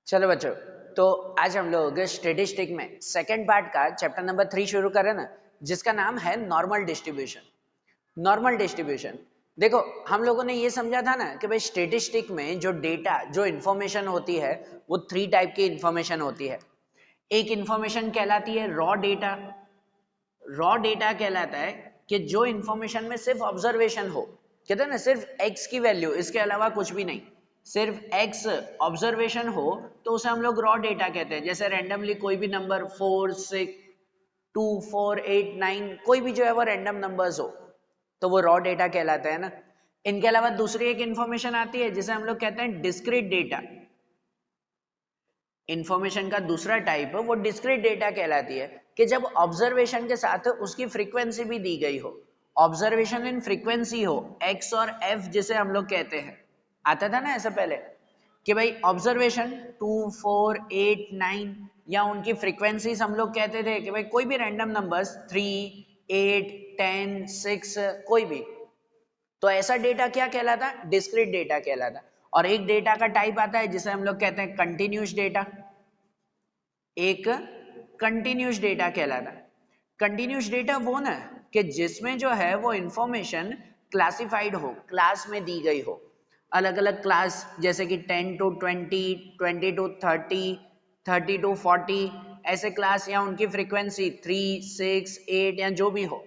चलो बच्चों, तो आज हम लोग स्टेटिस्टिक में सेकंड पार्ट का चैप्टर नंबर 3 शुरू करें ना, जिसका नाम है नॉर्मल डिस्ट्रीब्यूशन। नॉर्मल डिस्ट्रीब्यूशन देखो, हम लोगों ने ये समझा था ना कि भाई स्टेटिस्टिक में जो डेटा जो इंफॉर्मेशन होती है वो 3 टाइप की इंफॉर्मेशन होती है। एक इंफॉर्मेशन कहलाती है रॉ डेटा। रॉ डेटा कहलाता है कि जो इंफॉर्मेशन में सिर्फ ऑब्जर्वेशन हो, कहते हैं ना सिर्फ एक्स की वैल्यू, इसके अलावा कुछ भी नहीं, सिर्फ एक्स ऑब्जर्वेशन हो तो उसे हम लोग रॉ डेटा कहते हैं। जैसे रैंडमली कोई भी नंबर 4 6 2 4 8 9 कोई भी जो है वो रैंडम नंबर्स हो तो वो रॉ डेटा कहलाता है ना। इनके अलावा दूसरी एक इंफॉर्मेशन आती है जिसे हम लोग कहते हैं डिस्क्रीट डेटा। इंफॉर्मेशन का दूसरा टाइप वो डिस्क्रीट डेटा कहलाती है कि जब ऑब्जर्वेशन के साथ उसकी फ्रीक्वेंसी भी दी गई हो, ऑब्जर्वेशन इन फ्रीक्वेंसी हो, एक्स और एफ जिसे हम लोग कहते हैं। आता था ना ऐसे पहले कि भाई ऑब्जर्वेशन 2 4 8 9 या उनकी फ्रीक्वेंसीज हम लोग कहते थे कि भाई कोई भी रैंडम नंबर्स 3 8 10 6 कोई भी, तो ऐसा डेटा क्या कहलाता? डिस्क्रीट डेटा कहलाता। और एक डेटा का टाइप आता है जिसे हम लोग कहते हैं कंटिन्यूस डेटा। एक कंटिन्यूस डेटा कहलाता। कंटिन्यूस डेटा वो ना कि जिसमें जो है वो इंफॉर्मेशन क्लासिफाइड हो, क्लास में दी गई हो, अलग अलग क्लास, जैसे कि 10 to 20 20 to 30 30 to 40 ऐसे क्लास, या उनकी फ्रीक्वेंसी 3 6 8 या जो भी हो,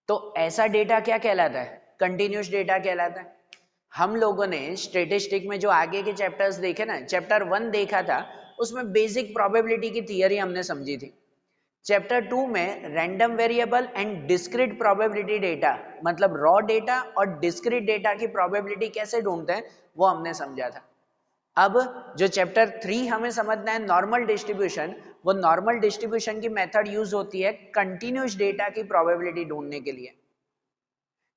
तो ऐसा डेटा क्या कहलाता है? कंटिन्यूस डेटा कहलाता है। हम लोगों ने स्टैटिस्टिक में जो आगे के चैप्टर्स देखे ना, चैप्टर 1 देखा था, उसमें बेसिक प्रोबेबिलिटी की थियरी हमने समझी थी। चैप्टर 2 में random variable and discrete probability data, मतलब रॉ डेटा और डिस्क्रीट डेटा की प्रोबेबिलिटी कैसे ढूंढते हैं वो हमने समझा था। अब जो चैप्टर 3 हमें समझना है नॉर्मल डिस्ट्रीब्यूशन, वो नॉर्मल डिस्ट्रीब्यूशन की मेथड यूज होती है कंटिन्यूस डेटा की प्रोबेबिलिटी ढूंढने के लिए।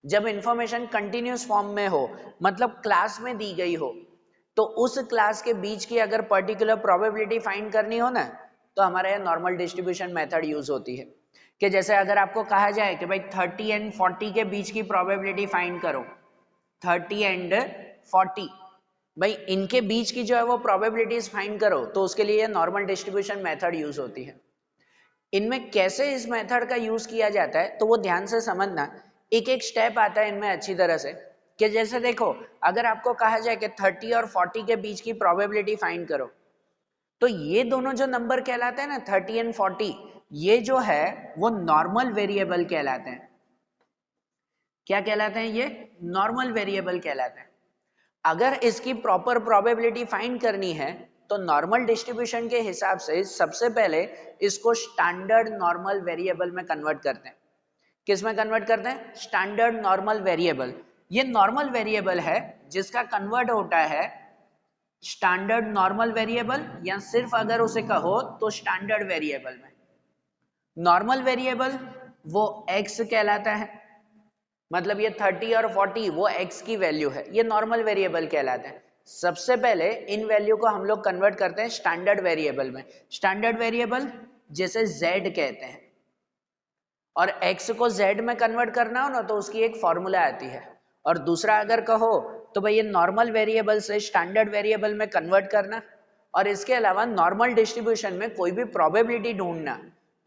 जब इंफॉर्मेशन कंटिन्यूस फॉर्म में हो, मतलब क्लास में दी गई हो, तो उस क्लास के बीच की अगर पर्टिकुलर प्रोबेबिलिटी फाइंड करनी हो ना, तो हमारे यहाँ नॉर्मल डिस्ट्रीब्यूशन मेथड यूज होती है। कि जैसे अगर आपको कहा जाए कि भाई 30 एंड 40 के बीच की प्रोबेबिलिटी फाइंड करो, 30 एंड 40, भाई इनके बीच की जो है वो प्रोबेबिलिटीज फाइंड करो, तो उसके लिए नॉर्मल डिस्ट्रीब्यूशन मेथड यूज होती है। इनमें कैसे इस मेथड का यूज किया जाता है तो वो ध्यान से समझना, एक एक स्टेप आता है इनमें अच्छी तरह से। कि जैसे देखो, अगर आपको कहा जाए कि 30 और 40 के बीच की प्रोबेबिलिटी फाइंड करो, तो ये दोनों जो नंबर कहलाते हैं ना 30 एंड 40, ये जो है वो नॉर्मल वेरिएबल कहलाते हैं। क्या कहलाते हैं? ये नॉर्मल वेरिएबल कहलाते हैं। अगर इसकी प्रॉपर प्रोबेबिलिटी फाइंड करनी है तो नॉर्मल डिस्ट्रीब्यूशन के हिसाब से सबसे पहले इसको स्टैंडर्ड नॉर्मल वेरिएबल में कन्वर्ट करते हैं। किस में कन्वर्ट करते हैं? Standard normal variable. ये नॉर्मल वेरिएबल है जिसका कन्वर्ट होता है स्टैंडर्ड नॉर्मल वेरिएबल, या सिर्फ अगर उसे कहो तो स्टैंडर्ड वेरिएबल में। नॉर्मल वेरिएबल वो x कहलाता है, मतलब ये 30 और 40 वो x की वैल्यू है, ये नॉर्मल वेरिएबल कहलाते हैं। सबसे पहले इन वैल्यू को हम लोग कन्वर्ट करते हैं स्टैंडर्ड वेरिएबल में। स्टैंडर्ड वेरिएबल जिसे z कहते हैं, और x को z में कन्वर्ट करना हो ना तो उसकी एक फॉर्मूला आती है। और दूसरा अगर कहो तो भाई ये नॉर्मल वेरिएबल से स्टैंडर्ड वेरिएबल में कन्वर्ट करना, और इसके अलावा नॉर्मल डिस्ट्रीब्यूशन में कोई भी प्रोबेबिलिटी ढूंढना,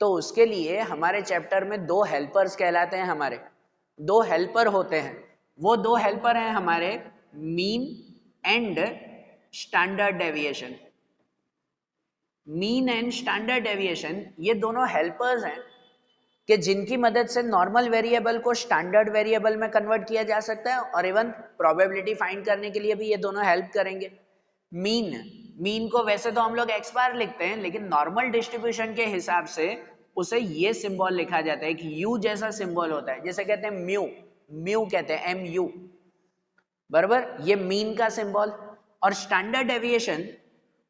तो उसके लिए हमारे चैप्टर में दो हेल्पर्स कहलाते हैं। हमारे दो हेल्पर होते हैं, वो दो हेल्पर हैं हमारे mean and standard deviation. Mean and standard deviation ये दोनों हेल्पर्स हैं कि जिनकी मदद से नॉर्मल वेरिएबल को स्टैंडर्ड वेरिएबल में कन्वर्ट किया जा सकता है, और इवन प्रोबेबिलिटी फाइंड करने के लिए भी ये दोनों हेल्प करेंगे। मीन को वैसे तो हम लोग एक्स बार लिखते हैं, लेकिन नॉर्मल डिस्ट्रीब्यूशन के हिसाब से उसे ये सिंबल लिखा जाता है, एक यू जैसा सिंबल होता है, जैसे कहते हैं म्यू, म्यू कहते हैं MU, बराबर, ये मीन का सिंबल। और स्टैंडर्ड डेविएशन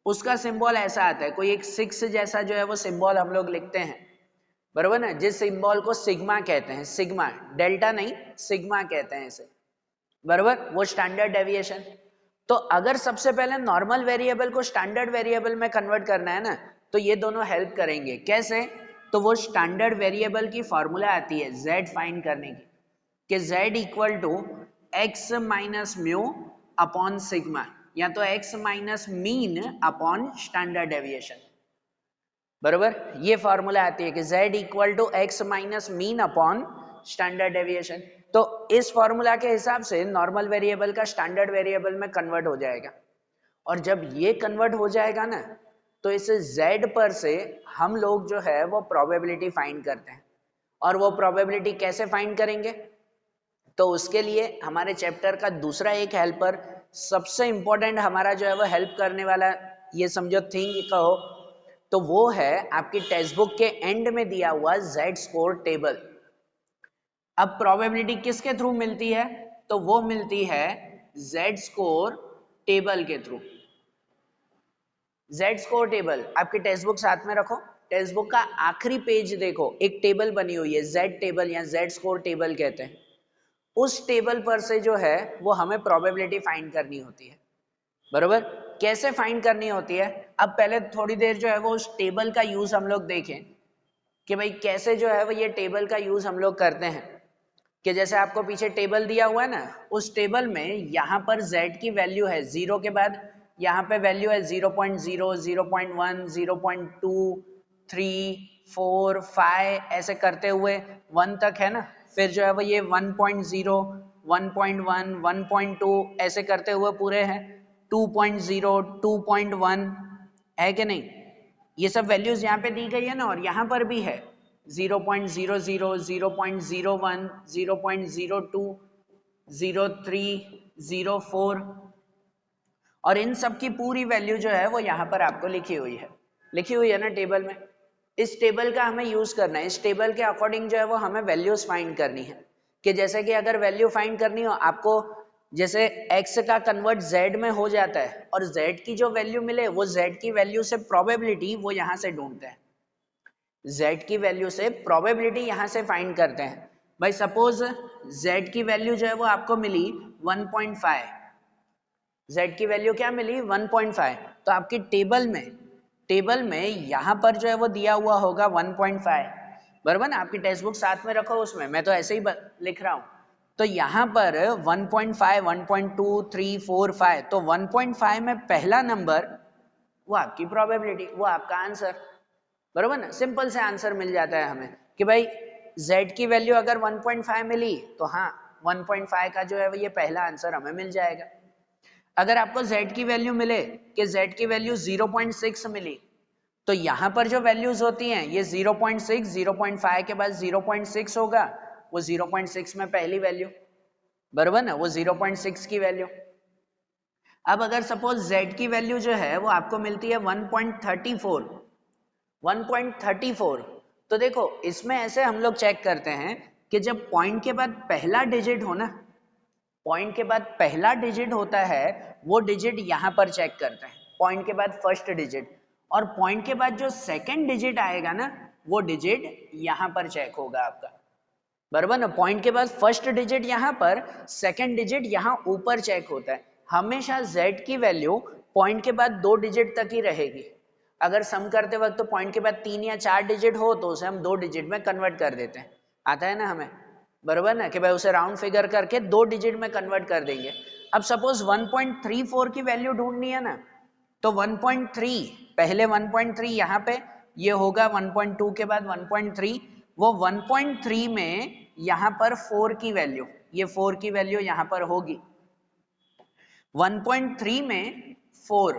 उसका सिंबल ऐसा आता है, कोई एक 6 जैसा जो है वो सिंबल हम लोग लिखते हैं, बराबर ना, जिस सिंबल को सिग्मा कहते हैं, सिग्मा, डेल्टा नहीं, सिग्मा कहते हैं इसे, बराबर, वो स्टैंडर्ड डेविएशन। तो अगर सबसे पहले नॉर्मल वेरिएबल को स्टैंडर्ड वेरिएबल में कन्वर्ट करना है ना, तो ये दोनों हेल्प करेंगे। कैसे? तो वो स्टैंडर्ड वेरिएबल की फॉर्मूला आती है z फाइंड करने की, कि z equal to x minus mu upon sigma. या तो x minus mean upon standard deviation, बरोबर। ये फॉर्मूला आती है कि z equal to x minus mean upon standard deviation. तो इस फॉर्मूला के हिसाब से नॉर्मल वेरिएबल का स्टैंडर्ड वेरिएबल में कन्वर्ट हो जाएगा, और जब ये कन्वर्ट हो जाएगा ना तो इस z पर से हम लोग जो है वो प्रोबेबिलिटी फाइंड करते हैं। और वो प्रोबेबिलिटी कैसे फाइंड करेंगे, तो उसके लिए हमारे चैप्टर का दूसरा एक हेल्पर, सबसे इंपॉर्टेंट हमारा जो है वो हेल्प करने वाला, ये समझो थिंग कहो, तो वो है आपकी टेक्स्ट बुक के एंड में दिया हुआ z स्कोर टेबल। अब प्रोबेबिलिटी किसके थ्रू मिलती है, तो वो मिलती है z स्कोर टेबल के थ्रू। z स्कोर टेबल आपकी टेक्स्ट बुक साथ में रखो, टेक्स्ट बुक का आखिरी पेज देखो, एक टेबल बनी हुई है z टेबल या z स्कोर टेबल कहते हैं। उस टेबल पर से जो है वो हमें प्रोबेबिलिटी फाइंड करनी होती है, बरोबर। कैसे फाइंड करनी होती है, अब पहले थोड़ी देर जो है वो उस टेबल का यूज हम लोग देखें कि भाई कैसे जो है वो ये टेबल का यूज हम लोग करते हैं। कि जैसे आपको पीछे टेबल दिया हुआ है ना, उस टेबल में यहाँ पर z की वैल्यू है, जीरो के बाद यहाँ पे वैल्यू है 0.0, 0.1, 0.2, 3, 4, 5 ऐसे करते हुए 1 तक है ना। फिर जो है वो ये 1.0, 1.1, 1.2 ऐसे करते हुए पूरे हैं 2.0, 2.1, है कि नहीं। ये सब वैल्यूज यहाँ पे दी गई है ना, और यहाँ पर भी है 0.00, 0.01, 0.02, 03, 04, और इन सब की पूरी वैल्यू जो है वो यहाँ पर आपको लिखी हुई है ना टेबल में। इस टेबल का हमें यूज करना है, इस टेबल के अकॉर्डिंग जो है वो हमें वैल्यूज फाइंड करनी है। कि जैसे कि अगर वैल्यू फाइंड करनी हो आपको, जैसे x का कन्वर्ट z में हो जाता है और z की जो वैल्यू मिले वो z की वैल्यू से प्रोबेबिलिटी वो यहाँ से ढूंढते हैं, z की वैल्यू से प्रोबेबिलिटी यहाँ से फाइंड करते हैं। भाई सपोज z की वैल्यू जो है वो आपको मिली 1.5, z की वैल्यू क्या मिली 1.5, तो आपकी टेबल में यहाँ पर जो है वो दिया हुआ होगा 1.5, बराबर ना। आपकी टेक्स्ट बुक साथ में रखो, उसमें मैं तो ऐसे ही लिख रहा हूँ। तो यहाँ पर 1.5, 1.2, 3, 4, 5, तो 1.5 में पहला नंबर वो आपकी प्रोबेबिलिटी, वो आपका आंसर, बराबर ना। सिंपल से आंसर मिल जाता है हमें कि भाई z की वैल्यू अगर 1.5 मिली तो हाँ 1.5 का जो है वो ये पहला आंसर हमें मिल जाएगा। अगर आपको z की वैल्यू मिले कि z की वैल्यू 0.6 मिली, तो यहाँ पर जो वैल्यूज होती हैं ये 0.6, 0.5 के बाद 0.6 होगा, वो 0.6 में पहली वैल्यू, बराबर ना, वो 0.6 की वैल्यू। अब अगर सपोज z की वैल्यू जो है वो आपको मिलती है 1.34, 1.34, तो देखो इसमें ऐसे हम लोग चेक करते हैं कि जब पॉइंट के बाद पहला डिजिट हो ना, पॉइंट के बाद पहला डिजिट होता है वो डिजिट यहाँ पर चेक करते हैं, पॉइंट के बाद फर्स्ट डिजिट, और पॉइंट के बाद जो सेकंड डिजिट आएगा ना वो डिजिट यहाँ पर चेक होगा आपका, बराबर ना। पॉइंट के बाद फर्स्ट डिजिट यहाँ पर, सेकंड डिजिट यहाँ ऊपर चेक होता है। हमेशा z की वैल्यू पॉइंट के बाद 2 डिजिट तक ही रहेगी। अगर सम करते वक्त तो पॉइंट के बाद 3 या 4 डिजिट हो तो उसे हम 2 डिजिट में कन्वर्ट कर देते हैं, आता है ना हमें, बराबर ना, कि भाई उसे राउंड फिगर करके 2 डिजिट में कन्वर्ट कर देंगे। अब सपोज 1.34 की वैल्यू ढूंढनी है ना, तो 1.3 पहले 1.3 यहाँ पे, ये होगा 1.2 के बाद 1.3, वो 1.3 में यहाँ पर 4 की वैल्यू, ये 4 की वैल्यू यहाँ पर होगी 1.3 में 4,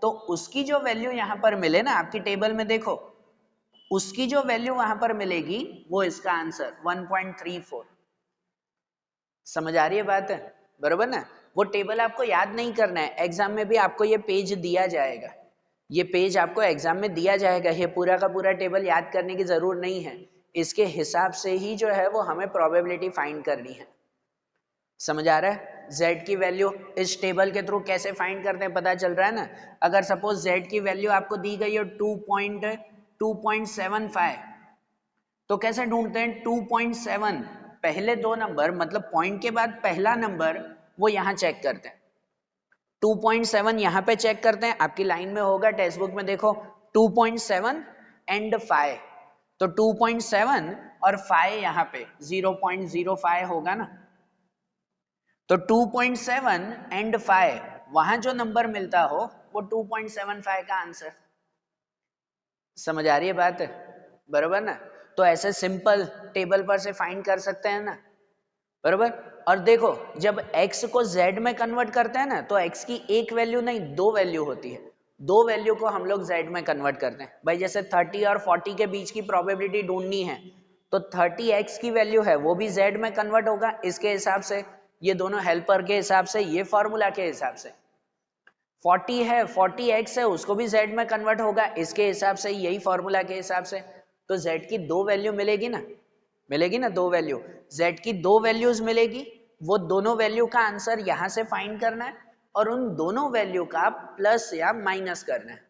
तो उसकी जो वैल्यू यहाँ पर मिले ना आपकी टेबल में देखो, उसकी जो वैल्यू वहां पर मिलेगी वो इसका आंसर 1.34। समझ आ रही है बात है, बरोबर ना। वो टेबल आपको याद नहीं करना है, एग्जाम में भी आपको ये पेज दिया जाएगा, ये पेज आपको एग्जाम में दिया जाएगा, ये पूरा का पूरा टेबल याद करने की जरूरत नहीं है, इसके हिसाब से ही जो है वो हमें प्रोबेबिलिटी फाइंड करनी है। समझ आ रहा है, z की वैल्यू इस टेबल के थ्रू कैसे फाइंड करते हैं पता चल रहा है ना। अगर सपोज z की वैल्यू आपको दी गई है 2.75, तो कैसे ढूंढते हैं 2.7, पहले 2 नंबर मतलब पॉइंट के बाद पहला नंबर वो यहाँ चेक करते हैं, 2.7 यहाँ पे चेक करते हैं, आपकी लाइन में होगा टेक्स्ट बुक में देखो 2.7 एंड 5, तो 2.7 और 5 यहाँ पे 0.05 होगा ना, तो 2.7 एंड 5 वहां जो नंबर मिलता हो वो 2.75 का आंसर। समझ आ रही है बात? बराबर ना? तो ऐसे सिंपल टेबल पर से फाइंड कर सकते हैं ना, बराबर। और देखो जब x को z में कन्वर्ट करते हैं ना, तो x की एक वैल्यू नहीं, दो वैल्यू होती है। दो वैल्यू को हम लोग z में कन्वर्ट करते हैं। भाई जैसे 30 और 40 के बीच की प्रोबेबिलिटी ढूंढनी है, तो 30x की वैल्यू है वो भी z में कन्वर्ट होगा इसके हिसाब से, ये दोनों हेल्पर के हिसाब से, ये फॉर्मूला के हिसाब से। 40 है, 40x है, उसको भी z में कन्वर्ट होगा इसके हिसाब से, यही फॉर्मूला के हिसाब से। तो z की दो वैल्यू मिलेगी ना, मिलेगी ना दो वैल्यू, z की दो वैल्यूज मिलेगी। वो दोनों वैल्यू का आंसर यहां से फाइंड करना है और उन दोनों वैल्यू का प्लस या माइनस करना है।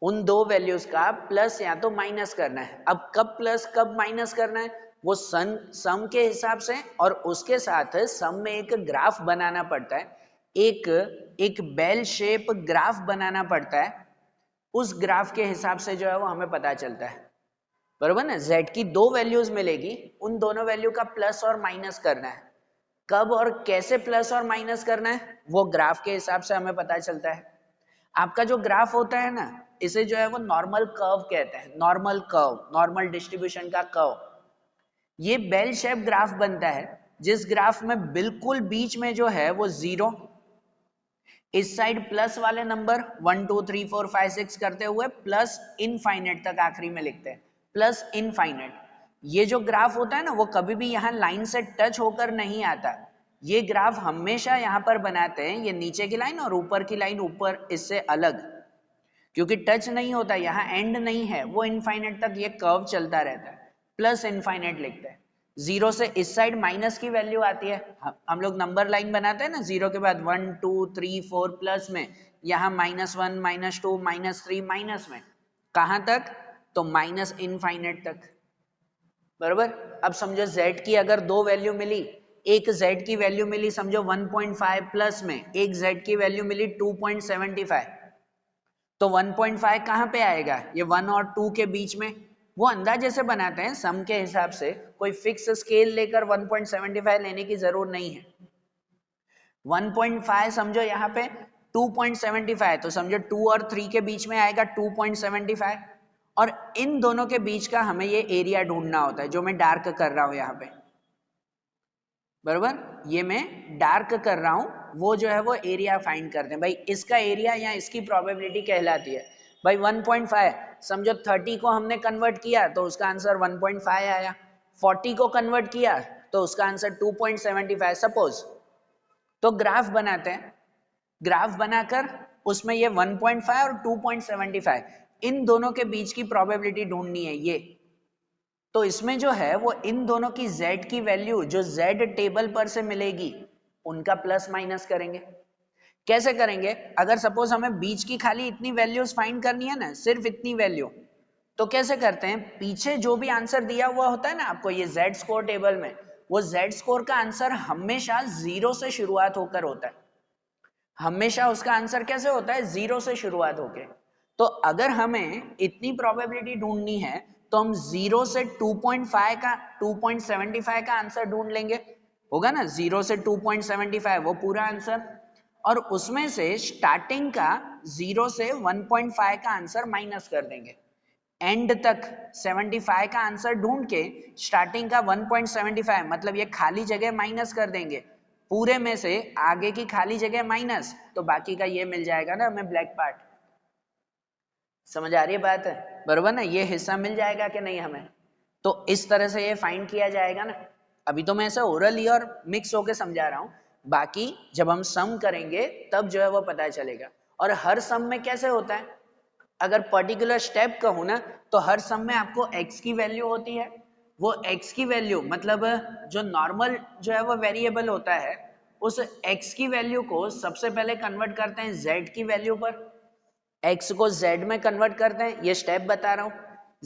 उन दो वैल्यूज का प्लस या तो माइनस करना है। अब कब प्लस कब माइनस करना है वो सम के हिसाब से, और उसके साथ सम में एक ग्राफ बनाना पड़ता है, एक बेल शेप ग्राफ बनाना पड़ता है। उस ग्राफ के हिसाब से जो है वो हमें पता चलता है, बरोबर ना। z की दो वैल्यूज मिलेगी, उन दोनों वैल्यू का प्लस और माइनस करना है। कब और कैसे प्लस और माइनस करना है वो ग्राफ के हिसाब से हमें पता चलता है। आपका जो ग्राफ होता है ना, इसे जो है वो नॉर्मल कर्व कहते हैं, नॉर्मल कर्व, नॉर्मल डिस्ट्रीब्यूशन का कर्व। ये बेल शेप ग्राफ बनता है जिस ग्राफ में बिल्कुल बीच में जो है वो जीरो, इस साइड प्लस वाले नंबर 1 2 3 4 5 6 करते हुए प्लस इनफाइनाइट तक आखिरी में लिखते हैं, प्लस इनफाइनाइट। ये जो ग्राफ होता है ना वो कभी भी यहाँ लाइन से टच होकर नहीं आता। ये ग्राफ हमेशा यहाँ पर बनाते हैं, ये नीचे की लाइन और ऊपर की लाइन ऊपर इससे अलग, क्योंकि टच नहीं होता, यहाँ एंड नहीं है, वो इनफाइनाइट तक ये कर्व चलता रहता है। प्लस इनफाइनाइट लिखते हैं। जीरो से इस साइड माइनस की वैल्यू आती है, हम लोग नंबर लाइन बनाते हैं ना, जीरो के बाद 1 2 3 4 प्लस में, यहाँ -1 -2 -3 माइनस में, कहाँ तक? तो माइनस इनफाइनाइट तक, बरोबर। अब समझो z की अगर दो वैल्यू मिली, एक z की वैल्यू मिली समझो 1.5 प्लस में, एक z की वैल्यू मिली 2.75, तो 1.5 कहाँ पे आएगा? ये 1 और 2 के बीच में। वो अंदाजे से बनाते हैं सम के हिसाब से, कोई फिक्स स्केल लेकर 1.75 लेने की जरूरत नहीं है। 1.5 समझो यहाँ पे 2.75, तो समझो 2 और 3 के बीच में आएगा 2.75, और इन दोनों के बीच का हमें ये एरिया ढूंढना होता है जो मैं डार्क कर रहा हूं यहाँ पे, बरोबर। ये मैं डार्क कर रहा हूं, वो जो है वो एरिया फाइंड करते हैं। भाई इसका एरिया या इसकी प्रोबेबिलिटी कहलाती है। भाई 1.5 समझो, 30 को हमने कन्वर्ट किया तो उसका आंसर 1.5 आया, 40 को कन्वर्ट किया तो उसका आंसर 2.75 सपोज। तो ग्राफ बनाते हैं, ग्राफ बनाकर उसमें ये 1.5 और 2.75 इन दोनों के बीच की प्रोबेबिलिटी ढूंढनी है ये। तो इसमें जो है वो इन दोनों की z की वैल्यू जो z टेबल पर से मिलेगी उनका प्लस माइनस करेंगे। कैसे करेंगे? अगर सपोज हमें बीच की खाली इतनी वैल्यूज फाइंड करनी है ना, सिर्फ इतनी वैल्यू, तो कैसे करते हैं? पीछे जो भी आंसर दिया हुआ होता है ना आपको ये z स्कोर टेबल में, वो z स्कोर का आंसर हमेशा जीरो से शुरुआत होकर होता है। हमेशा उसका आंसर कैसे होता है? जीरो से शुरुआत होके। तो अगर हमें इतनी प्रोबेबिलिटी ढूंढनी है तो हम जीरो से 2.5 का 2.75 का आंसर ढूंढ लेंगे, होगा ना। जीरो से 2.75 वो पूरा आंसर, और उसमें से स्टार्टिंग का जीरो से 1.5 का आंसर माइनस कर देंगे। एंड तक 75 का आंसर ढूंढ के स्टार्टिंग का 1.75 मतलब ये खाली जगह माइनस कर देंगे, पूरे में से आगे की खाली जगह माइनस, तो बाकी का ये मिल जाएगा ना हमें ब्लैक पार्ट। समझ आ रही है बात? है बरोबर ना, ये हिस्सा मिल जाएगा कि नहीं हमें। तो इस तरह से ये फाइंड किया जाएगा ना। अभी तो मैं ऐसा ओरली और मिक्स होके समझा रहा हूं, बाकी जब हम सम करेंगे तब जो है वो पता चलेगा। और हर सम में कैसे होता है, अगर पर्टिकुलर स्टेप कहूं ना, तो हर सम में आपको x की वैल्यू होती है। वो x की वैल्यू मतलब जो नॉर्मल जो है वो वेरिएबल होता है, उस x की वैल्यू को सबसे पहले कन्वर्ट करते हैं z की वैल्यू पर, x को z में कन्वर्ट करते हैं, ये स्टेप बता रहा हूं।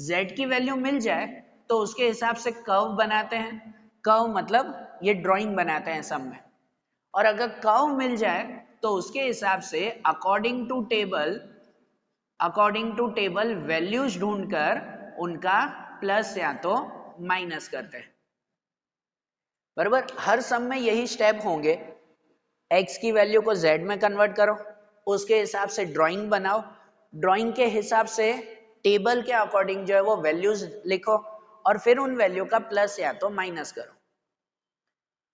z की वैल्यू मिल जाए तो उसके हिसाब से कर्व बनाते हैं, कर्व मतलब ये ड्राइंग बनाते हैं सम में। और अगर कर्व मिल जाए तो उसके हिसाब से अकॉर्डिंग टू टेबल वैल्यूज ढूंढकर उनका प्लस या तो माइनस करते हैं, बराबर। हर सम में यही स्टेप होंगे। x की वैल्यू को z में कन्वर्ट करो, उसके हिसाब से ड्राइंग बनाओ, ड्राइंग के हिसाब से टेबल के अकॉर्डिंग जो है वो वैल्यूज लिखो और फिर उन वैल्यू का प्लस या तो माइनस करो।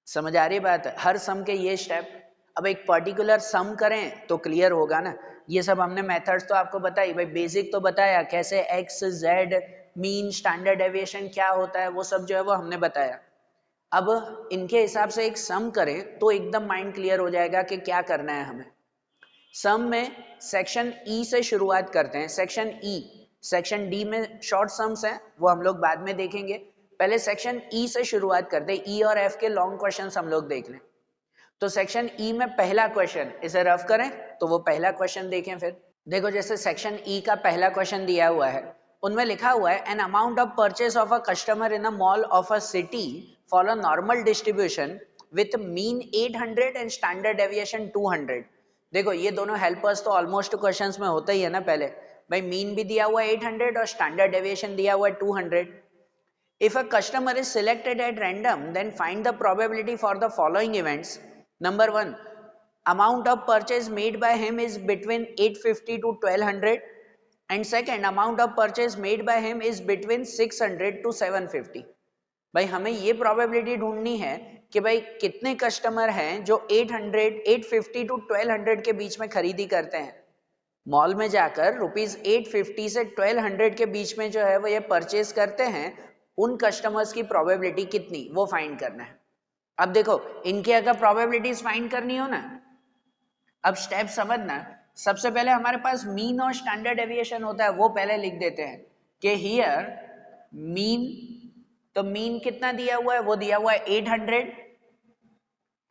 समझ आ रही बात है? हर सम के ये स्टेप। अब एक पर्टिकुलर सम करें तो क्लियर होगा ना। ये सब हमने मेथड्स तो आपको बताई भाई, बेसिक तो बताया कैसे x Z mean standard deviation क्या होता है, वो सब जो है वो हमने बताया। अब इनके हिसाब से एक सम करें तो एकदम माइंड क्लियर हो जाएगा कि क्या करना है हमें। सम में सेक्शन ई से शुरुआत करते हैं। सेक्शन ई, सेक्शन डी में शॉर्ट सम्स हैं वो हम लोग बाद में देखेंगे, पहले सेक्शन ई से शुरुआत करते हैं। ई और एफ के लॉन्ग क्वेश्चंस हम लोग देख लें। तो सेक्शन ई में पहला क्वेश्चन, इसे रफ करें तो वो पहला क्वेश्चन देखें। फिर देखो जैसे सेक्शन ई का पहला क्वेश्चन दिया हुआ है, उनमें लिखा हुआ है an amount of purchase of a customer in a mall of a city follow normal distribution with mean 800 and standard deviation 200। देखो ये दोनों हेल्पर्स तो ऑलमोस्ट क्वेश्चंस में होता ही है ना। पहले भाई मीन भी दिया हुआ है 800 और स्टैंडर्ड डेविएशन दिया हुआ है 200। If a customer is selected at random, then find the probability for the following events. Number 1, amount of purchase made by him is between 850 to 1200, and second, amount of purchase made by him is between 600 to 750. भाई हमें ये probability ढूंढनी है कि भाई कितने customer हैं जो 800, 850 to 1200 के बीच में खरीदी करते हैं। मॉल में जाकर रुपीज 850 से 1200 के बीच में जो है वो ये परचेज करते हैं, उन कस्टमर्स की प्रोबेबिलिटी कितनी वो फाइंड करना है। अब देखो इनकी अगर प्रोबेबिलिटीज फाइंड करनी हो ना, अब स्टेप समझना। सबसे पहले हमारे पास मीन और स्टैंडर्ड डेविएशन होता है, वो पहले लिख देते हैं कि हियर मीन, तो मीन कितना दिया हुआ है, वो दिया हुआ है 800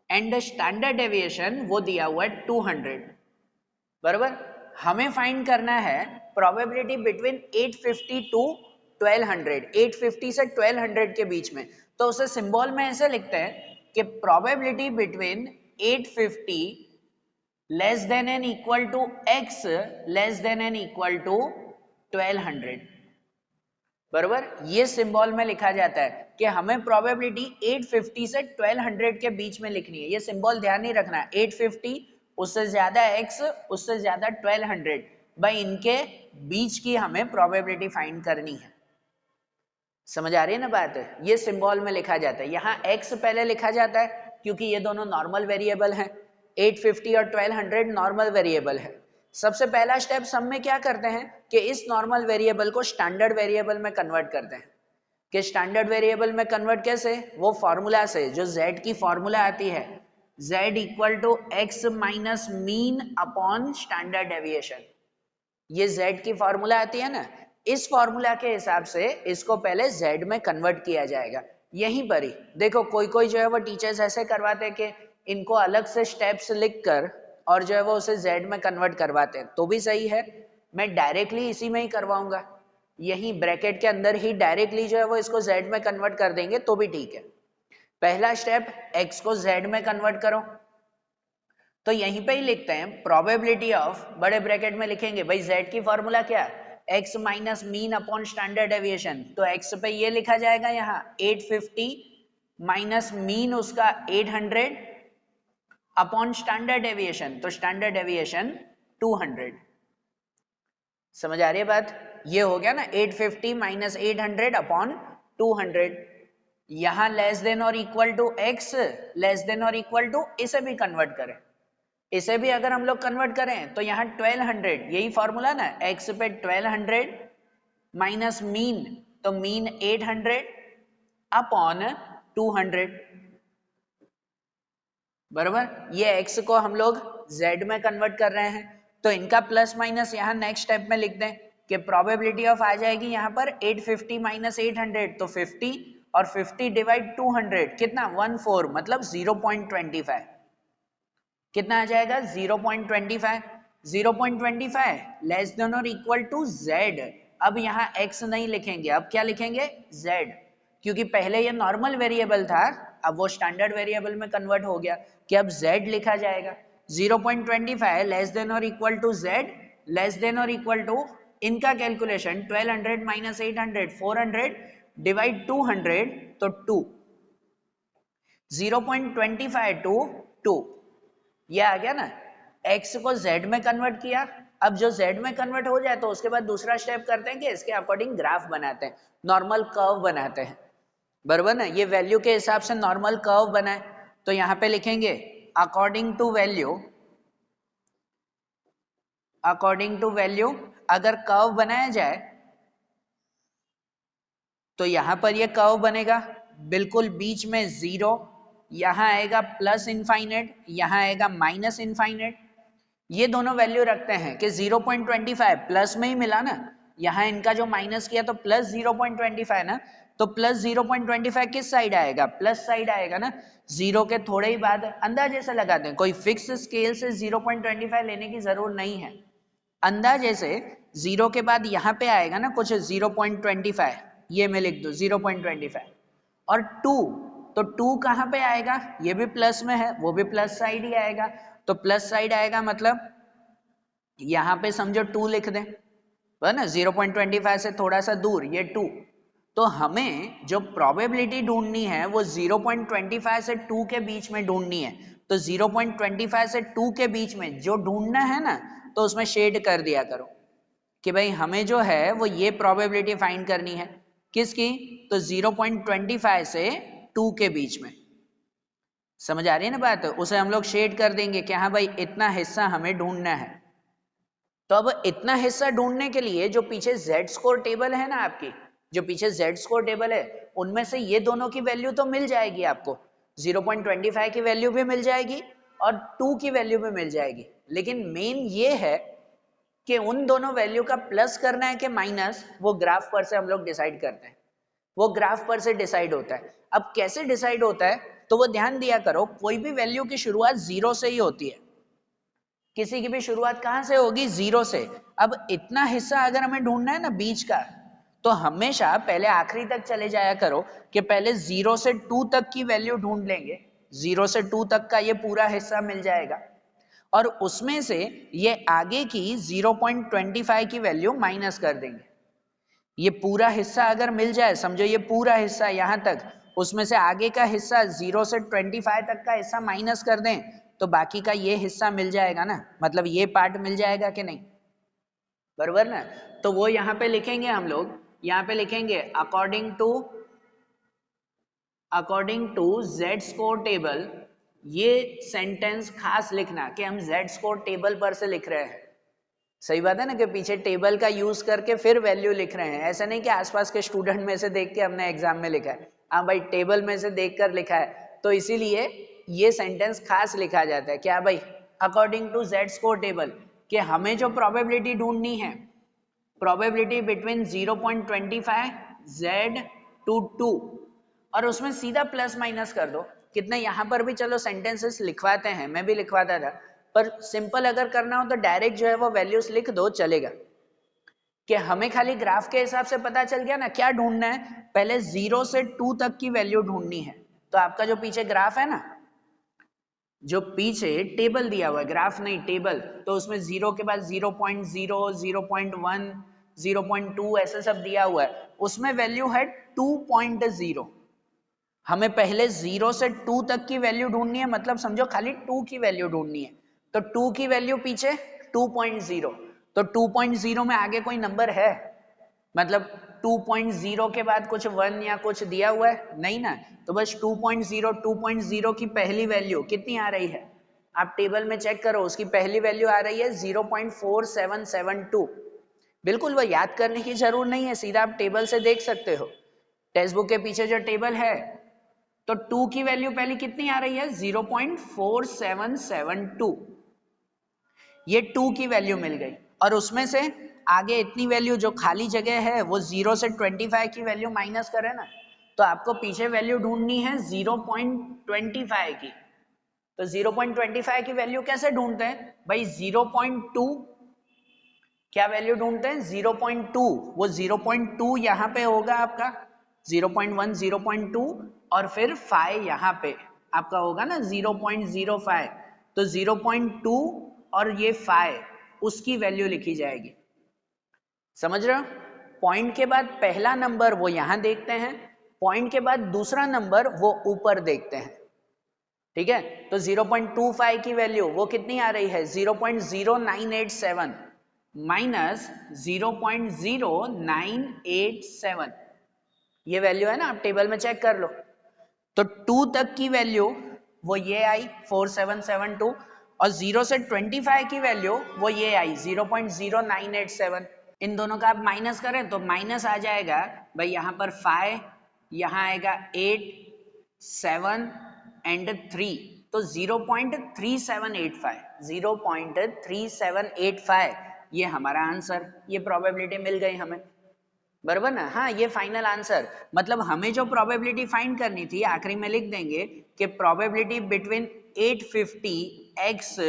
एंड स्टैंडर्ड डेविएशन वो दिया हुआ है 200। बराबर, हमें फाइंड करना है प्रोबेबिलिटी बिटवीन 850 टू 1200, 850 से 1200 के बीच में। तो उसे सिंबल में ऐसे लिखते हैं कि probability between 850 less than and equal to x less than and equal to 1200। बराबर, ये सिंबल में लिखा जाता है कि हमें प्रोबेबिलिटी 850 से 1200 के बीच में लिखनी है। ये सिंबल ध्यान नहीं रखना, 850 उससे ज्यादा x उससे ज्यादा 1200, भाई इनके बीच की हमें प्रोबेबिलिटी फाइंड करनी है। समझ आ रही है ना बात? ये सिंबल में लिखा जाता है। यहाँ x पहले लिखा जाता है क्योंकि ये दोनों नॉर्मल वेरिएबल हैं, 850 और 1200 नॉर्मल वेरिएबल है। सबसे पहला स्टेप सम में क्या करते हैं कि इस नॉर्मल वेरिएबल को स्टैंडर्ड वेरिएबल में कन्वर्ट करते हैं। कि स्टैंडर्ड वेरिएबल में कन्वर्ट कैसे, वो फॉर्मूला से, जो z की फॉर्मूला आती है z equal to x minus mean upon standard deviation, ये z की फॉर्मूला आती है ना, इस फॉर्मूला के हिसाब से इसको पहले z में कन्वर्ट किया जाएगा। यहीं पर ही देखो कोई कोई जो है वो टीचर्स ऐसे करवाते हैं कि इनको अलग से स्टेप्स लिखकर और जो है वो उसे z में कन्वर्ट करवाते हैं, तो भी सही है। मैं डायरेक्टली इसी में ही करवाऊंगा, यही ब्रैकेट के अंदर ही डायरेक्टली जो है वो इसको z में कन्वर्ट कर देंगे तो भी ठीक है। पहला स्टेप x को z में कन्वर्ट करो, तो यहीं पे ही लिखते हैं प्रोबेबिलिटी ऑफ, बड़े ब्रैकेट में लिखेंगे भाई z की फॉर्मूला क्या है, x minus mean upon standard deviation. तो x पे ये लिखा जाएगा यहाँ 850 माइनस मीन उसका 800 अपॉन स्टैंडर्ड डेविएशन, तो स्टैंडर्ड डेविएशन 200। समझ आ रही है बात? ये हो गया ना 850 माइनस 800 अपॉन 200। यहां लेस देन और equal to x, less than और इक्वल टू, इसे भी कन्वर्ट करें। इसे भी अगर हम लोग कन्वर्ट करें तो यहाँ 1200, यही फॉर्मूला ना, x पे 1200 माइनस मीन, तो मीन 800 अपॉन 200। बराबर, ये x को हम लोग z में कन्वर्ट कर रहे हैं, तो इनका प्लस माइनस यहाँ नेक्स्ट स्टेप में लिख दें कि प्रोबेबिलिटी ऑफ आ जाएगी यहाँ पर 850 माइनस 800, तो 50 और 50 डिवाइड 200 कितना 14, मतलब 0.25। कितना आ जाएगा 0.25। 0.25 लेस देन और इक्वल टू z। अब यहाँ x नहीं लिखेंगे, अब क्या लिखेंगे z, क्योंकि पहले ये नॉर्मल वेरिएबल था, अब वो स्टैंडर्ड वेरिएबल में कन्वर्ट हो गया कि अब z लिखा जाएगा। 0.25 लेस देन और equal to z, less than और इक्वल टू, इनका कैलकुलेशन 1200 माइनस 800 400 डिवाइड 200, तो 2, 0.25 टू 2, ये आ गया ना, x को z में कन्वर्ट किया, अब जो z में कन्वर्ट हो जाए तो उसके बाद दूसरा स्टेप करते हैं कि इसके अकॉर्डिंग ग्राफ बनाते हैं, नॉर्मल कर्व बनाते हैं, बराबर ना। ये वैल्यू के हिसाब से नॉर्मल कर्व बनाए, तो यहाँ पे लिखेंगे according to value, according to value अगर कर्व बनाया जाए तो यहां पर ये कर्व बनेगा बिल्कुल बीच में 0, यहां आएगा प्लस इनफाइनाइट, यहां आएगा माइनस इनफाइनाइट। ये दोनों वैल्यू रखते हैं कि 0.25 प्लस में ही मिला ना, यहां इनका जो माइनस किया तो प्लस 0.25 ना, तो प्लस 0.25 किस साइड आएगा, प्लस साइड आएगा ना। जीरो के थोड़े ही बाद अंदाजे से लगाते हैं, कोई फिक्स स्केल से 0.25 लेने की जरूरत नहीं है, अंदाजे से जीरो के बाद यहाँ पे आएगा ना कुछ 0.25, ये मैं लिख दूं 0.25, और 2, तो 2 कहाँ पे आएगा, ये भी प्लस में है, वो भी प्लस साइड ही आएगा, तो प्लस साइड आएगा मतलब यहाँ पे समझो 2 लिख दें, है ना, 0.25 से थोड़ा सा दूर ये 2, तो हमें जो प्रोबेबिलिटी ढूंढनी है वो 0.25 से 2 के बीच में ढूंढनी है, तो 0.25 से 2 के बीच में जो ढूंढना है ना, तो उसमें शेड कर दिया करो कि भाई हमें जो है वो ये प्रोबेबिलिटी फाइंड करनी है, किसकी, तो 0.25 से 2 के बीच में, समझ आ रही है ना बात, उसे हम लोग शेड कर देंगे कि हाँ भाई इतना हिस्सा हमें ढूंढना है। तो अब इतना हिस्सा ढूंढने के लिए जो पीछे z स्कोर टेबल है ना आपकी, जो पीछे z स्कोर टेबल है उनमें से ये दोनों की वैल्यू तो मिल जाएगी आपको, 0.25 की वैल्यू भी मिल जाएगी और 2 की वैल्यू भी मिल जाएगी, लेकिन मेन ये है कि उन दोनों वैल्यू का प्लस करना है कि माइनस, वो ग्राफ पर से हम लोग डिसाइड करते हैं, वो ग्राफ पर से डिसाइड होता है। अब कैसे डिसाइड होता है, तो वो ध्यान दिया करो, कोई भी वैल्यू की शुरुआत 0 से ही होती है, किसी की भी शुरुआत कहां से होगी, 0 से। अब इतना हिस्सा अगर हमें ढूंढना है ना बीच का, तो हमेशा पहले आखिरी तक चले जाया करो कि पहले 0 से 2 तक की वैल्यू ढूंढ लेंगे, 0 से 2 तक का ये पूरा हिस्सा मिल जाएगा, और उसमें से ये आगे की 0.25 की वैल्यू माइनस कर देंगे। ये पूरा हिस्सा अगर मिल जाए, समझो ये पूरा हिस्सा यहां तक, उसमें से आगे का हिस्सा 0 से 25 तक का हिस्सा माइनस कर दें, तो बाकी का ये हिस्सा मिल जाएगा ना, मतलब ये पार्ट मिल जाएगा कि नहीं, बराबर ना। तो वो यहां पे लिखेंगे हम लोग, यहां पे लिखेंगे according to Z score table, ये सेंटेंस खास लिखना कि हम जेड स्कोर टेबल पर से लिख रहे हैं, सही बात है ना, कि पीछे टेबल का यूज करके फिर वैल्यू लिख रहे हैं, ऐसा नहीं कि आसपास के स्टूडेंट में से देख के हमने एग्जाम में लिखा है, हाँ भाई टेबल में से देख कर लिखा है, तो इसीलिए ये सेंटेंस खास लिखा जाता है, क्या भाई, according to Z score table, कि हमें जो प्रोबेबिलिटी ढूंढनी है, प्रोबेबिलिटी बिटवीन 0.25 z टू 2, और उसमें सीधा प्लस माइनस कर दो, कितने यहाँ पर भी चलो सेंटेंसेस लिखवाते हैं, मैं भी लिखवाता था, पर सिंपल अगर करना हो तो डायरेक्ट जो है वो वैल्यूज लिख दो चलेगा, कि हमें खाली ग्राफ के हिसाब से पता चल गया ना क्या ढूंढना है, पहले 0 से 2 तक की वैल्यू ढूंढनी है। तो आपका जो पीछे ग्राफ है ना, जो पीछे टेबल दिया हुआ है, ग्राफ नहीं टेबल, तो उसमें 0 के बाद 0.0, 0.1, 0.2 ऐसे सब दिया हुआ है, उसमें वैल्यू है 2.0, हमें पहले 0 से 2 तक की वैल्यू ढूंढनी है, मतलब समझो खाली 2 की वैल्यू ढूंढनी है, तो 2 की वैल्यू पीछे 2.0, तो 2.0 में आगे कोई नंबर है, मतलब 2.0 के बाद कुछ 1 या कुछ दिया हुआ है नहीं ना, तो बस 2.0 की पहली वैल्यू कितनी आ रही है, आप टेबल में चेक करो, उसकी पहली वैल्यू आ रही है 0.4772, बिल्कुल वो याद करने की जरूरत नहीं है, सीधा आप टेबल से देख सकते हो, टेक्स्ट बुक के पीछे जो टेबल है, तो 2 की वैल्यू पहले कितनी आ रही है 0.4772, ये 2 की वैल्यू मिल गई, और उसमें से आगे इतनी वैल्यू जो खाली जगह है वो 0 से 25 की वैल्यू माइनस करे ना, तो आपको पीछे वैल्यू ढूंढनी है 0.25 की, तो 0.25 की वैल्यू कैसे ढूंढते हैं भाई, 0.2, क्या वैल्यू ढूंढते हैं 0.2, वो 0.2 यहाँ पे होगा आपका, 0.1, 0.2, और फिर 5 यहाँ पे आपका होगा ना 0.05, तो 0.2 और ये 5 उसकी वैल्यू लिखी जाएगी, समझ रहे हो, पॉइंट के बाद पहला नंबर वो यहां देखते हैं, पॉइंट के बाद दूसरा नंबर वो ऊपर देखते हैं, ठीक है, तो 0.25 की वैल्यू वो कितनी आ रही है 0.0987 माइनस 0.0987, ये वैल्यू है ना, आप टेबल में चेक कर लो। तो 2 तक की वैल्यू वो ये आई 4772 और 0 से 25 की वैल्यू वो ये आई 0.0987। इन दोनों का आप माइनस करें तो माइनस आ जाएगा भाई यहाँ पर 5, यहाँ आएगा 8, 7 एंड 3, तो 0.3785, 0.3785 ये हमारा आंसर, ये प्रोबेबिलिटी मिल गई हमें, बराबर ना। हाँ, ये फाइनल आंसर, मतलब हमें जो प्रोबेबिलिटी फाइंड करनी थी आखिरी में लिख देंगे कि प्रोबेबिलिटी बिटवीन 850x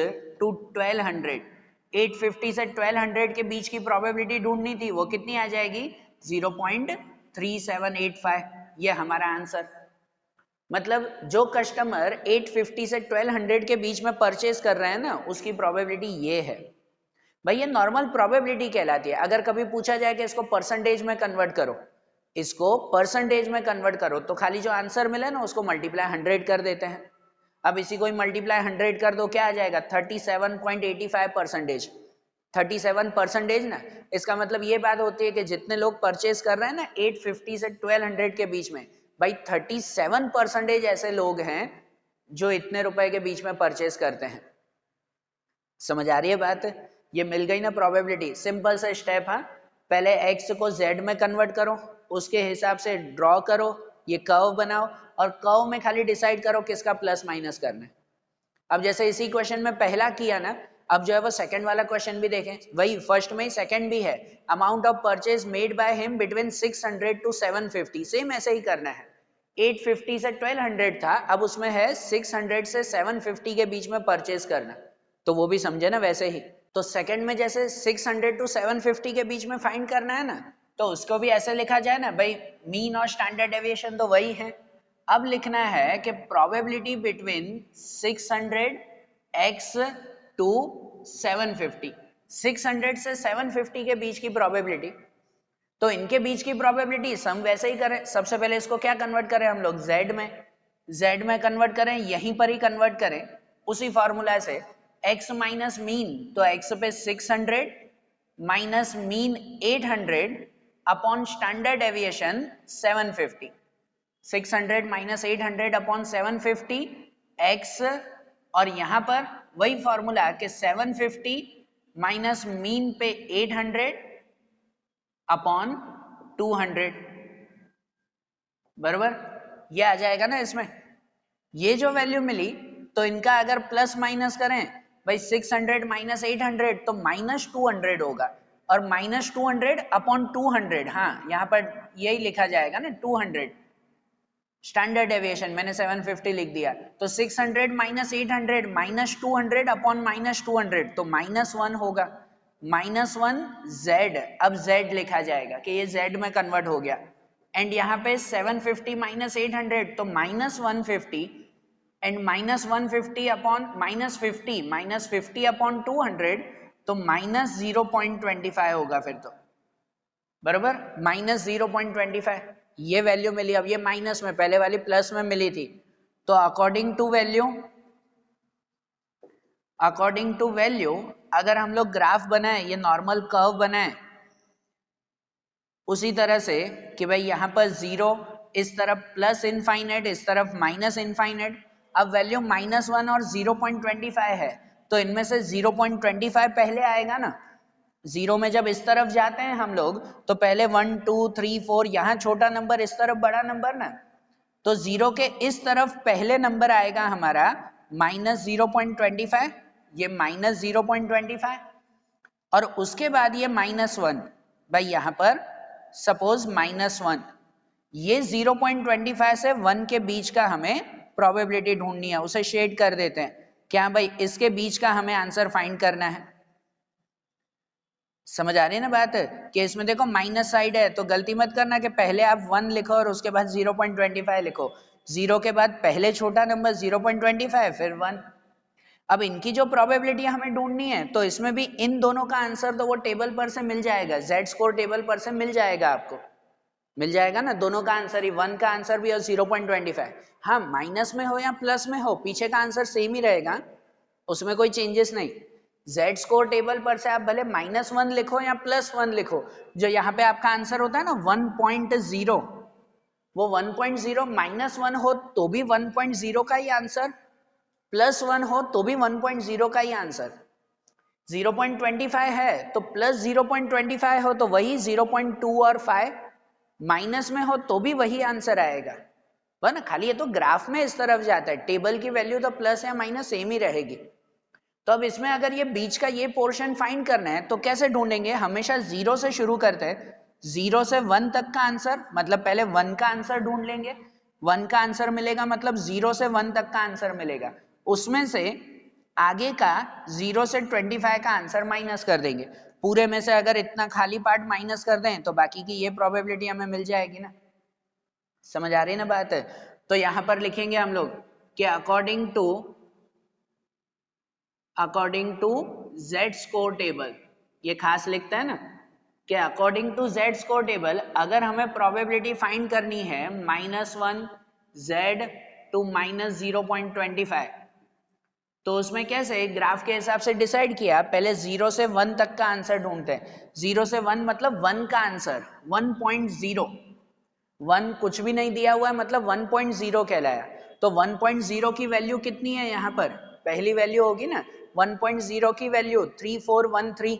टू 1200, 850 से 1200 के बीच की प्रोबेबिलिटी ढूंढनी थी, वो कितनी आ जाएगी 0.3785, ये हमारा आंसर। मतलब जो कस्टमर 850 से 1200 के बीच में परचेज कर रहे हैं ना, उसकी प्रोबेबिलिटी ये है भाई, ये नॉर्मल प्रोबेबिलिटी कहलाती है। अगर कभी पूछा जाए कि इसको परसेंटेज में कन्वर्ट करो, इसको परसेंटेज में कन्वर्ट करो, तो खाली जो आंसर मिले ना उसको मल्टीप्लाई 100 कर देते हैं। अब इसी को मल्टीप्लाई 100 कर दो, क्या आ जाएगा 37.85%, 37% ना। इसका मतलब ये बात होती है कि जितने लोग परचेज कर रहे हैं ना 850 से 1200 के बीच में, भाई 37% ऐसे लोग हैं जो इतने रुपए के बीच में परचेज करते हैं। समझ आ रही है बात? ये मिल गई ना प्रोबेबिलिटी, सिंपल सा स्टेप। हाँ, पहले x को z में कन्वर्ट करो, उसके हिसाब से ड्रॉ करो, ये कर्व बनाओ और कर्व में खाली डिसाइड करो किसका प्लस माइनस करना है। अब जैसे इसी क्वेश्चन में पहला किया ना, अब जो है वो सेकंड वाला क्वेश्चन भी देखें, वही फर्स्ट में ही सेकंड भी है, amount of purchase made by him between 600 to 750, same ऐसे ही करना है। 850 से 1200 था, अब उसमें है 600 से 750 के बीच में परचेज करना, तो वो भी समझे ना वैसे ही। तो सेकंड में जैसे 600 टू 750 के बीच में फाइंड करना है ना, तो उसको भी ऐसे लिखा जाए ना भाई, मीन और स्टैंडर्ड डेविएशन तो वही है। अब लिखना है कि प्रोबेबिलिटी बिटवीन 600x टू 750, 600 से 750 के बीच की प्रोबेबिलिटी, तो इनके बीच की प्रोबेबिलिटी सम वैसे ही करें। सबसे पहले इसको क्या कन्वर्ट करें हम लोग, z में कन्वर्ट करें, यहीं पर ही कन्वर्ट करें उसी फॉर्मूला से। x माइनस मीन, तो x पे 600 minus mean 800 upon standard deviation 750, 600 minus 800 upon 750 x, और यहां पर वही फॉर्मूला कि 750 माइनस मीन पे 800 अपॉन 200, बराबर, ये आ जाएगा ना इसमें। ये जो वैल्यू मिली, तो इनका अगर प्लस माइनस करें भाई 600 माइनस 800 तो माइनस 200 होगा, और माइनस 200 अपॉन 200, हाँ यहाँ पर यही लिखा जाएगा ना 200, स्टैंडर्ड डेविएशन मैंने 750 लिख दिया, तो 600 माइनस 800 माइनस 200 अपॉन माइनस 200, तो -1 होगा, -1 z, अब z लिखा जाएगा कि ये z में कन्वर्ट हो गया, एंड यहाँ पे 750 माइनस 800 तो -150, एंड -150 अपॉन -50 अपॉन 200, तो -0.25 होगा फिर तो, बराबर, -0.25 ये वैल्यू मिली। अब ये माइनस में, पहले वाली प्लस में मिली थी, तो अकॉर्डिंग टू वैल्यू अगर हम लोग ग्राफ बनाए, ये नॉर्मल कर्व बनाए उसी तरह से कि भाई यहाँ पर 0, इस तरफ प्लस इनफाइनाइट, इस तरफ माइनस इनफाइनाइट, अब वैल्यू -1 और 0.25 है, तो इनमें से 0.25 पहले आएगा ना। 0 में जब इस तरफ जाते हैं हम लोग, तो पहले 1 2 3 4, यहाँ छोटा नंबर, इस तरफ बड़ा नंबर ना, तो 0 के इस तरफ पहले नंबर आएगा हमारा -0.25, ये -0.25, और उसके बाद ये -1, भाई यहाँ पर सपोज -1, ये 0.25 से 1 के बीच का हमें प्रोबेबिलिटी ढूंढनी है, उसे शेड कर देते हैं, क्या भाई इसके बीच का हमें आंसर फाइंड करना है। समझ आ रही है ना बात, कि इसमें देखो माइनस साइड है, तो गलती मत करना कि पहले आप 1 लिखो और उसके बाद 0.25 लिखो, 0 के बाद पहले छोटा नंबर 0.25 फिर 1। अब इनकी जो प्रोबेबिलिटी हमें ढूंढनी है, तो इसमें भी इन दोनों का आंसर तो वो टेबल पर से मिल जाएगा, z स्कोर टेबल पर से मिल जाएगा आपको, मिल जाएगा ना, दोनों का आंसर ही, 1 का आंसर भी और 0.25। हाँ, माइनस में हो या प्लस में हो, पीछे का आंसर सेम ही रहेगा, उसमें कोई चेंजेस नहीं। जेड स्कोर टेबल पर से आप भले -1 लिखो या +1 लिखो, जो यहाँ पे आपका आंसर होता है ना 1.0, वो 1.0 -1 हो तो भी 1.0 का ही आंसर, +1 हो तो भी 1.0 का ही आंसर। 0.25 है तो प्लस 0.25 हो तो वही 0.2 और 5, माइनस में हो तो भी वही आंसर आएगा, वरना खाली ये तो ग्राफ में इस तरफ जाता है, टेबल की वैल्यू तो प्लस या माइनस सेम ही रहेगी। तो अब इसमें अगर ये बीच का ये पोर्शन फाइंड करना है तो कैसे ढूंढेंगे, हमेशा 0 से शुरू करते हैं, 0 से 1 तक का आंसर, मतलब पहले 1 का आंसर ढूंढ लेंगे, 1 का आंसर मिलेगा मतलब 0 से 1 तक का आंसर मिलेगा, उसमें से आगे का 0 से 25 का आंसर माइनस कर देंगे, पूरे में से अगर इतना खाली पार्ट माइनस कर दें तो बाकी की ये प्रोबेबिलिटी हमें मिल जाएगी ना, समझ आ रही है ना बात है। तो यहां पर लिखेंगे हम लोग कि according to Z score table, ये खास लिखता है ना कि according to Z score table अगर हमें प्रोबेबिलिटी फाइंड करनी है -1 जेड टू -0.25, तो उसमें कैसे ग्राफ के हिसाब से डिसाइड किया, पहले 0 से 1 तक का आंसर ढूंढते हैं, 0 से 1 मतलब 1 का आंसर 1.0, 1 कुछ भी नहीं दिया हुआ है मतलब 1.0 कहलाया, तो 1.0 की वैल्यू कितनी है यहाँ पर, पहली वैल्यू होगी ना 1.0 की वैल्यू 3413,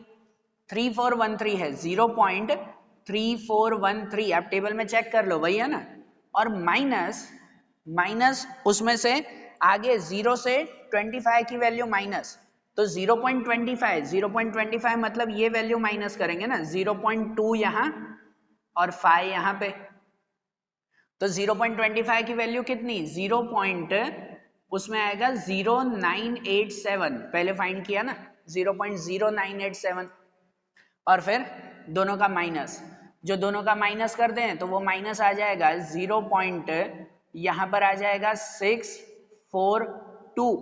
3413 है, 0.3413 आप टेबल में चेक कर लो, वही है ना, और माइनस उसमें से आगे 0 से 25 की वैल्यू माइनस, तो 0.25 मतलब ये वैल्यू माइनस करेंगे ना, 0.2 यहाँ और 5 यहाँ पे, तो 0.25 की वैल्यू कितनी, 0 पॉइंट उसमें आएगा 0987, पहले फाइंड किया ना 0.0987, और फिर दोनों का माइनस, जो दोनों का माइनस कर दें तो वो माइनस आ जाएगा 0 पॉइंट यहाँ पर आ जाएगा 642,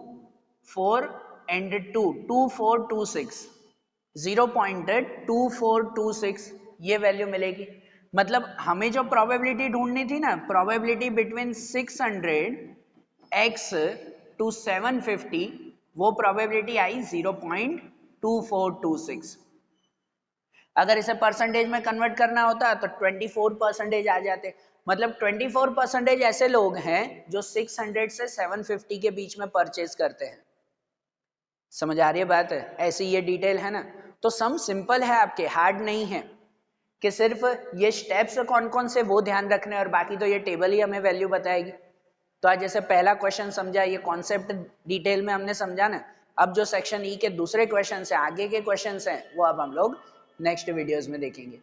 4 एंड 2 2426, 0.2426 ये वैल्यू मिलेगी। मतलब हमें जो प्रोबेबिलिटी ढूंढनी थी ना, प्रोबेबिलिटी बिटवीन 600x टू 750, वो प्रोबेबिलिटी आई 0.2426। अगर इसे परसेंटेज में कन्वर्ट करना होता तो 24% आ जाते, मतलब 24% ऐसे लोग हैं जो 600 से 750 के बीच में परचेज करते हैं, समझ आ रही है बात है, ऐसी ये डिटेल है ना। तो सम सिंपल है आपके, हार्ड नहीं है, कि सिर्फ ये स्टेप्स कौन कौन से वो ध्यान रखने और बाकी तो ये टेबल ही हमें वैल्यू बताएगी। तो आज जैसे पहला क्वेश्चन समझा, ये कॉन्सेप्ट डिटेल में हमने समझा ना, अब जो सेक्शन ई के दूसरे क्वेश्चन है, आगे के क्वेश्चन हैं, वो अब हम लोग नेक्स्ट वीडियोज में देखेंगे।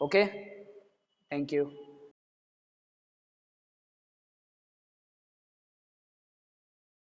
Okay, thank you.